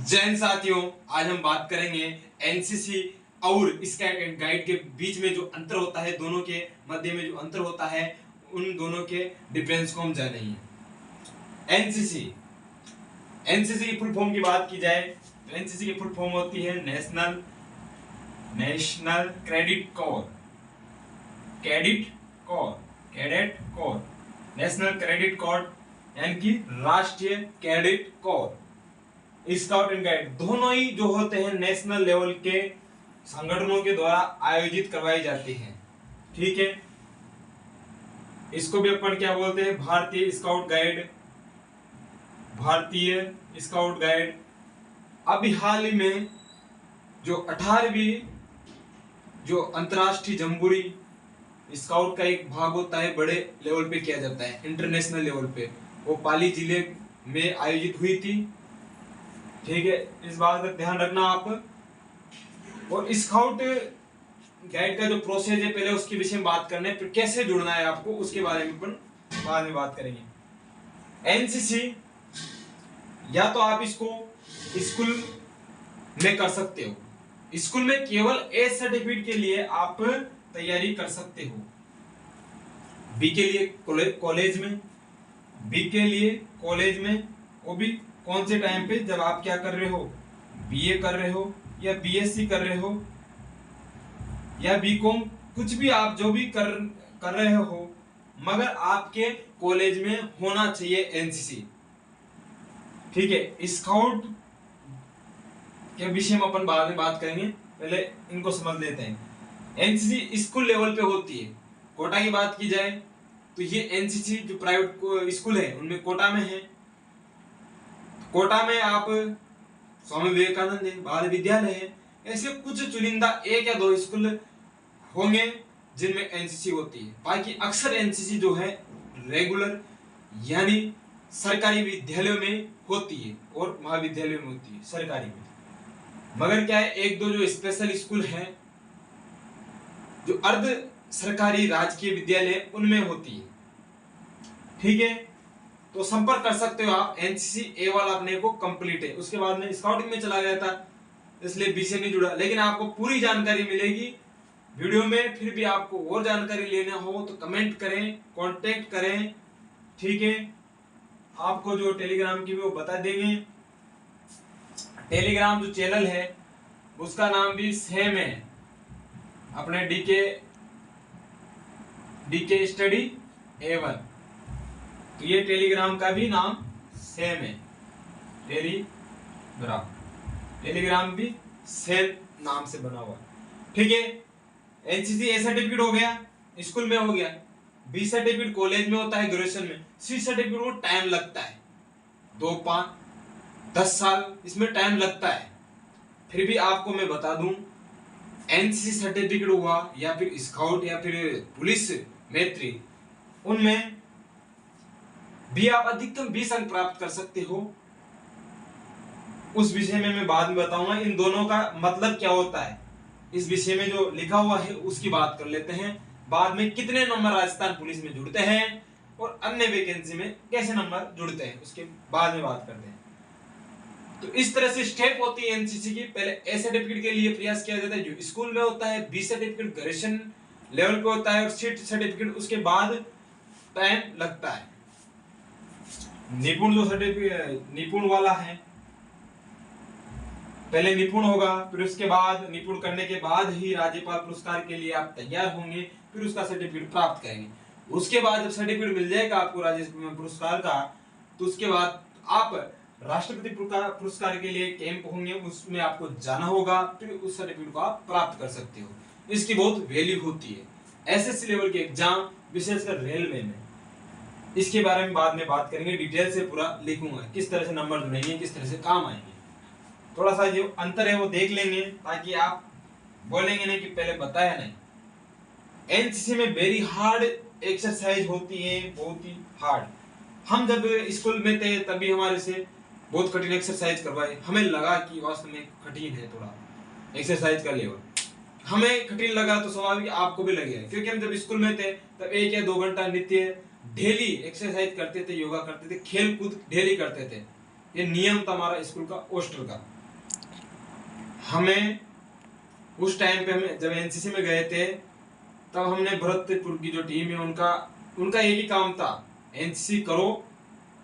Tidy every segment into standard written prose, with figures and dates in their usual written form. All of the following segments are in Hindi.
जैन साथियों, आज हम बात करेंगे एनसीसी और इसका गाइड के बीच में जो अंतर होता है, दोनों के मध्य में जो अंतर होता है, उन दोनों के डिफरेंस को हम जानेंगे। एनसीसी एनसीसी की फुल फॉर्म की बात की जाए तो एनसीसी की फुल फॉर्म होती है national credit core. Cadet corps national credit core यानी कि राष्ट्रीय cadet corps. Scout and guide दोनों ही जो होते हैं नेशनल लेवल के संगठनों के द्वारा आयोजित करवाई जाती हैं। ठीक है, इसको भी अपन क्या बोलते हैं, भारतीय स्काउट गाइड। अभी हाल ही में जो 18वीं जो अंतरराष्ट्रीय जम्बूरी स्काउट का एक भाग होता है, बड़े लेवल पे किया जाता है, इंटरनेशनल लेवल पे, वो पाली जिले में आयोजित हुई थी। ठीक है, इस बात का ध्यान रखना आप। और स्काउट गाइड का जो प्रोसेस है, पहले उसके विषय में बात करना है, फिर कैसे जुड़ना है आपको उसके बारे में अपन बाद में बात करेंगे। एनसीसी या तो आप इसको स्कूल में कर सकते हो, स्कूल में केवल ए सर्टिफिकेट के लिए आप तैयारी कर सकते हो। बी के लिए कॉलेज में वो भी कौन से टाइम पे, जब आप क्या कर रहे हो, बीए कर रहे हो या बीएससी कर रहे हो या बीकॉम, कुछ भी आप जो भी कर रहे हो, मगर आपके कॉलेज में होना चाहिए एनसीसी। ठीक है, स्काउट के विषय में अपन बाद में बात करेंगे, पहले इनको समझ लेते हैं। एनसीसी स्कूल लेवल पे होती है। कोटा की बात की जाए तो ये एनसीसी जो प्राइवेट स्कूल है उनमें कोटा में है। कोटा में आप स्वामी विवेकानंद है, बाल विद्यालय है, ऐसे कुछ चुनिंदा 1 या 2 स्कूल होंगे जिनमें एनसीसी होती है। बाकी अक्सर एनसीसी जो है रेगुलर यानी सरकारी विद्यालयों में होती है और महाविद्यालयों में होती है, सरकारी में। मगर क्या है, 1-2 जो स्पेशल स्कूल हैं, जो अर्ध सरकारी राजकीय विद्यालय, उनमें होती है। ठीक है, तो संपर्क कर सकते हो आप। एनसीसी ए वाला अपने को कंप्लीट है, उसके बाद में स्काउटिंग में चला गया था, इसलिए बी से नहीं जुड़ा, लेकिन आपको पूरी जानकारी मिलेगी वीडियो में। फिर भी आपको और जानकारी लेना हो तो कमेंट करें, कांटेक्ट करें। ठीक है, आपको जो टेलीग्राम की भी वो बता देंगे। टेलीग्राम जो चैनल है उसका नाम भी सेम है, अपने डीके स्टडी A1, तो ये टेलीग्राम का भी नाम सेम है। टेलीग्राम भी सेम नाम से बना हुआ। ठीक है, एनसीसी ए सर्टिफिकेट हो गया, स्कूल में हो गया। बी सर्टिफिकेट कॉलेज में होता है, ग्रेजुएशन में। सी सर्टिफिकेट को टाइम लगता है, 2, 5, 10 साल इसमें टाइम लगता है। फिर भी आपको मैं बता दूं, एनसीसी सर्टिफिकेट हुआ या फिर स्काउट या फिर पुलिस मैत्री, उनमें भी आप अधिकतम 20 अंक प्राप्त कर सकते हो। उस विषय में मैं बाद में बताऊंगा, इन दोनों का मतलब क्या होता है, इस विषय में जो लिखा हुआ है उसकी बात कर लेते हैं। बाद में कितने नंबर राजस्थान पुलिस में जुड़ते हैं और अन्य वैकेंसी में कैसे नंबर जुड़ते हैं, उसके बाद में बात करते हैं। तो इस तरह से स्टेप होती है एनसीसी की। पहले ए सर्टिफिकेट के लिए प्रयास किया जाता है जो स्कूल में होता है, बी सर्टिफिकेट ग्रेजुएशन लेवल पे होता है, और सी सर्टिफिकेट उसके बाद टाइम लगता है। निपुण जो सर्टिफिकेट निपुण वाला है, पहले निपुण होगा, फिर उसके बाद निपुण करने के बाद ही राज्यपाल पुरस्कार के लिए आप तैयार होंगे, फिर उसका सर्टिफिकेट प्राप्त करेंगे। उसके बाद जब सर्टिफिकेट मिल जाएगा आपको राज्यपाल पुरस्कार का, तो उसके बाद आप राष्ट्रपति पुरस्कार के लिए कैंप होंगे, उसमें आपको जाना होगा, फिर उस सर्टिफिकेट को आप प्राप्त कर सकते हो। इसकी बहुत वैल्यू होती है। एसएससी लेवल के एग्जाम, विशेषकर रेलवे में, इसके बारे में बाद में बात करेंगे, डिटेल से पूरा लिखूंगा, किस तरह से नंबर जुड़ेंगे, किस तरह से काम आएंगे। थोड़ा सा जो अंतर है वो देख लेंगे, ताकि आप बोलेंगे नहीं कि पहले बताया नहीं। एनसीसी में वेरी हार्ड एक्सरसाइज होती है, बहुत ही हार्ड। हम जब स्कूल में थे तभी हमारे से बहुत कठिन एक्सरसाइज करवाए, हमें लगा कि वास्तव में कठिन है थोड़ा एक्सरसाइज का लेवल, हमें कठिन लगा तो स्वाभाविक आपको भी लगेगा, क्योंकि हम जब स्कूल में थे तब 1 या 2 घंटा नित्य डेली एक्सरसाइज करते थे, योगा करते थे, खेल कूद डेली करते थे। ये नियम था हमारा स्कूल का, हॉस्टल का। हमें उस टाइम पे हमें जब एनसीसी में गए थे तब हमने भरतपुर की जो टीम है उनका एक ही काम था, एनसीसी करो,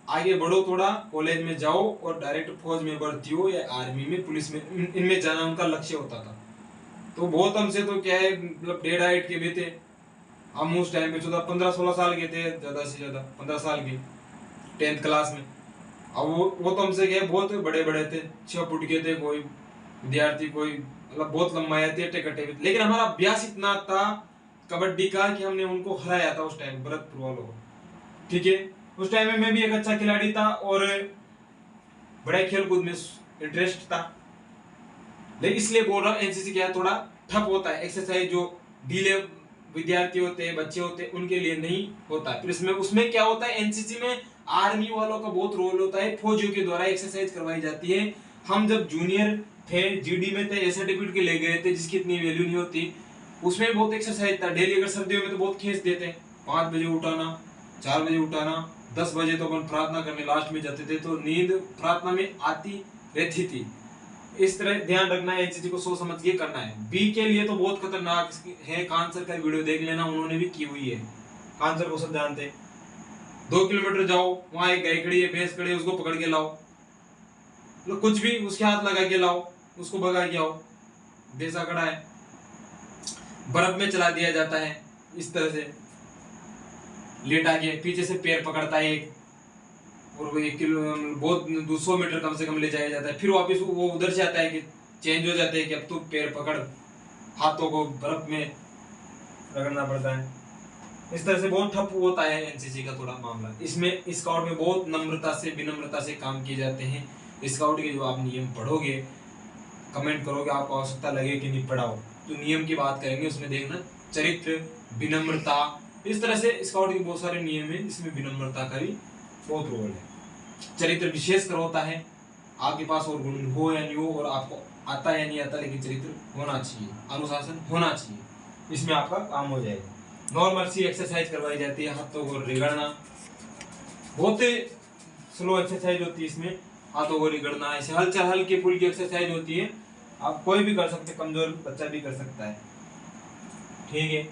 आगे बढ़ो, थोड़ा कॉलेज में जाओ और डायरेक्ट फौज में भर्ती हो या आर्मी में, पुलिस में, इनमें जाना उनका लक्ष्य होता था। तो बहुत हमसे तो क्या है मतलब 1.5 के भी थे हम उस टाइम पे, 14-15-16 साल के थे, ज्यादा से ज्यादा 15 साल के, 10th क्लास में। अब वो तो हमसे क्या बहुत बड़े बड़े थे, 6 फुट के थे कोई विद्यार्थी, कोई मतलब बहुत लंबाए थे, टेकटे भी, लेकिन हमारा अभ्यास इतना था कबड्डी का कि हमने उनको हराया था उस टाइम भरतपुर वालों को। ठीक है, उस टाइम में मैं भी एक अच्छा खिलाड़ी था और बड़े खेल कूद में इंटरेस्ट था, लेकिन इसलिए बोल रहा हूँ एनसीसी क्या थोड़ा ठप होता है, एक्सरसाइज जो ढीले विद्यार्थी होते हैं, बच्चे होते हैं, उनके लिए नहीं होता है। फिर इसमें उसमें क्या होता है, एनसीसी में आर्मी वालों का बहुत रोल होता है, फौजियों के द्वारा एक्सरसाइज करवाई जाती है। हम जब जूनियर थे, जीडी में थे, ए सर्टिफिकेट के ले गए थे जिसकी इतनी वैल्यू नहीं होती, उसमें बहुत एक्सरसाइज था डेली। अगर सर्दियों में तो बहुत खींच देते, 5 बजे उठाना, 4 बजे उठाना, 10 बजे तो अपन प्रार्थना करने लास्ट में जाते थे, तो नींद प्रार्थना में आती रहती थी। इस तरह ध्यान रखना है, एनसीसी को सोच समझ के करना है। बी के लिए तो बहुत खतरनाक है, कांसर का वीडियो देख लेना, उन्होंने भी की हुई है, कांसर को सब जानते। 2 किलोमीटर जाओ, वहां एक गाय खड़ी है, भैंस खड़ी है, उसको पकड़ के लाओ, तो कुछ भी उसके हाथ लगा के लाओ, उसको भगा के आओ, भैंसा खड़ा है, बर्फ में चला दिया जाता है, इस तरह से लेटा के पीछे से पैर पकड़ता है एक, और वो 1 किलो बहुत 200 मीटर कम से कम ले जाया जाता है। फिर वापस वो उधर से आता है कि चेंज हो जाते हैं कि अब तू पैर पकड़, हाथों को बर्फ में रगड़ना पड़ता है। इस तरह से बहुत ठप होता है एनसीसी का थोड़ा मामला। इसमें स्काउट में बहुत नम्रता से, विनम्रता से काम किए जाते हैं। स्काउट के जो आप नियम पढ़ोगे, कमेंट करोगे, आपको आवश्यकता लगे कि नहीं पढ़ाओ, तो नियम की बात करेंगे, उसमें देखना चरित्र, विनम्रता, इस तरह से स्काउट के बहुत सारे नियम है, इसमें विनम्रता का भी बहुत रोल है। चरित्र विशेष कर होता है, आपके पास और गुण हो या नहीं हो, और आपको आता है या नहीं आता, लेकिन चरित्र होना चाहिए, अनुशासन होना चाहिए, इसमें आपका काम हो जाएगा। नॉर्मल सी एक्सरसाइज करवाई जाती है, हाथों को रगड़ना, बहुत स्लो एक्सरसाइज होती है इसमें, हाथों को रगड़ना, ऐसे हल्की फुल्की एक्सरसाइज होती है, आप कोई भी कर सकते, कमजोर बच्चा भी कर सकता है। ठीक है,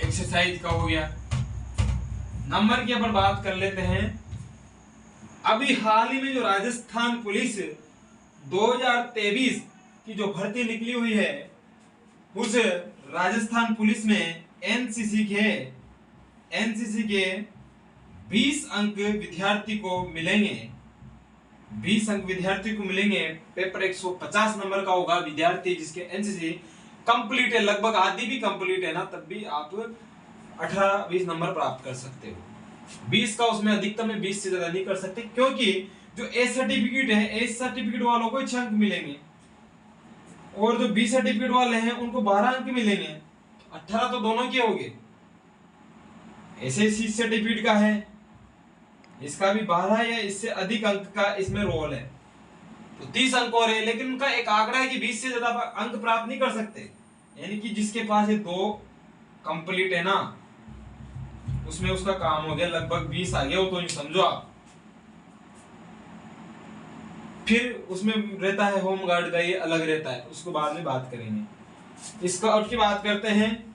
एक्सरसाइज का हो गया। नंबर की अपन बात कर लेते हैं। अभी हाल ही में जो राजस्थान पुलिस 2023 की जो भर्ती निकली हुई है, उस राजस्थान पुलिस में एनसीसी के 20 अंक विद्यार्थी को मिलेंगे। 20 अंक विद्यार्थी को मिलेंगे। पेपर 150 नंबर का होगा। विद्यार्थी जिसके एनसीसी कंप्लीट है, लगभग आधी भी कंप्लीट है ना, तब भी आप 18-20 नंबर प्राप्त कर सकते हो। 20 का उसमें अधिकतम में 20 से ज्यादा नहीं कर सकते, क्योंकि जो ए सर्टिफिकेट है, ए सर्टिफिकेट वालों को 6 अंक मिलेंगे, और जो बी सर्टिफिकेट वाले हैं उनको 12 अंक मिलेंगे। 18 तो दोनों के हो गए। ऐसे सी सर्टिफिकेट का है, इसका भी 12 या इससे अधिक अंक का इसमें रोल है, तो 30 अंक और है, लेकिन उनका एक आंकड़ा है कि 20 से ज्यादा अंक प्राप्त नहीं कर सकते। यानी कि जिसके पास ये 2 कंप्लीट है ना, उसमें उसका काम हो गया, लगभग 20 आ गया हो, तो समझो आप। फिर उसमें रहता है होम गार्ड का, ये अलग रहता है, उसको बाद में बात करेंगे। स्काउट की बात करते हैं।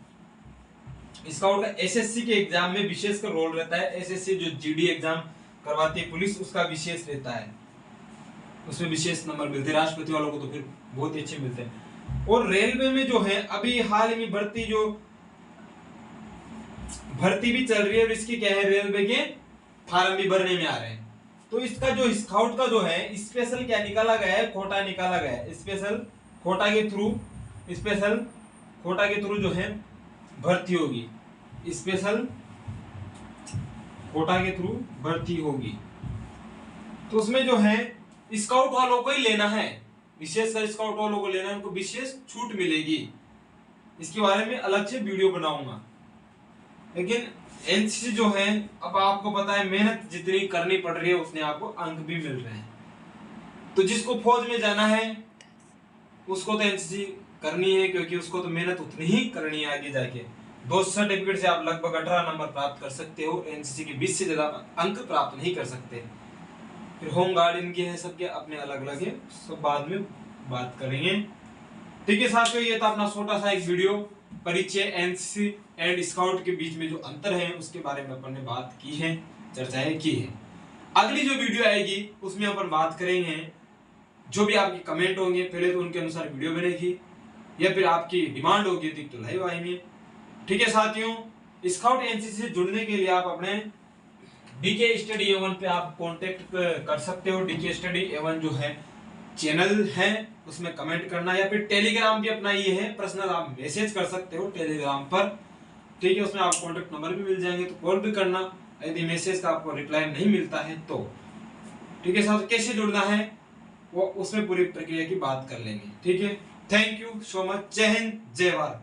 स्काउट का एसएससी के एग्जाम में विशेष का रोल रहता है। एसएससी जो जीडी एग्जाम करवाती है पुलिस, उसका विशेष रहता है, उसमें विशेष नंबर मिलते हैं। राष्ट्रपति वालों को तो फिर बहुत ही अच्छे मिलते हैं। और रेलवे में जो है अभी हाल ही में भर्ती भी चल रही है, और इसकी क्या है, रेलवे के फार्म भी भरने में आ रहे हैं। तो इसका जो स्काउट का जो है स्पेशल क्या निकाला गया है, कोटा निकाला गया है। स्पेशल कोटा के थ्रू जो है भर्ती होगी, स्पेशल कोटा के थ्रू भर्ती होगी। तो उसमें जो है स्काउट वालों को ही लेना है, विशेषकर स्काउट वालों को लेना है, उनको विशेष छूट मिलेगी। इसके बारे में अलग से वीडियो बनाऊंगा। लेकिन एनसीसी जो है, अब आपको पता है मेहनत जितनी करनी पड़ रही है उतने आपको अंक भी मिल रहे हैं। तो जिसको फौज में जाना है उसको तो एनसीसी करनी है, क्योंकि उसको तो मेहनत उतनी ही करनी है आगे जाके। 2 सर्टिफिकेट से आप लगभग 18 नंबर प्राप्त कर सकते हो, एनसीसी के 20 से ज्यादा अंक प्राप्त नहीं कर सकते। फिर होम गार्ड इनके हैं, सबके अपने अलग अलग है, सब बाद में बात करेंगे। ठीक है साथियों, ये था अपना छोटा सा एक वीडियो, परिचय एनसीसी एंड स्काउट के बीच में जो अंतर है उसके बारे में अपन ने बात की है, चर्चाएं की है। अगली जो वीडियो आएगी उसमें अपन बात करेंगे, जो भी आपके कमेंट होंगे पहले तो उनके अनुसार वीडियो बनेगी, या फिर आपकी डिमांड होगी तो लाइव आएंगे। ठीक है साथियों, स्काउट एनसीसी से जुड़ने के लिए आप अपने डीके स्टडी एवन पे आप कांटेक्ट कर सकते हो। डीके स्टडी एवन जो है चैनल है उसमें कमेंट करना, या फिर टेलीग्राम भी अपना ये है, पर्सनल आप मैसेज कर सकते हो टेलीग्राम पर। ठीक है, उसमें आप कांटेक्ट नंबर भी मिल जाएंगे, तो कॉल भी करना यदि मैसेज का आपको रिप्लाई नहीं मिलता है तो। ठीक है साथ, कैसे जुड़ना है वो उसमें पूरी प्रक्रिया की बात कर लेंगे। ठीक है, थैंक यू सो मच, जय हिंद जय भारत।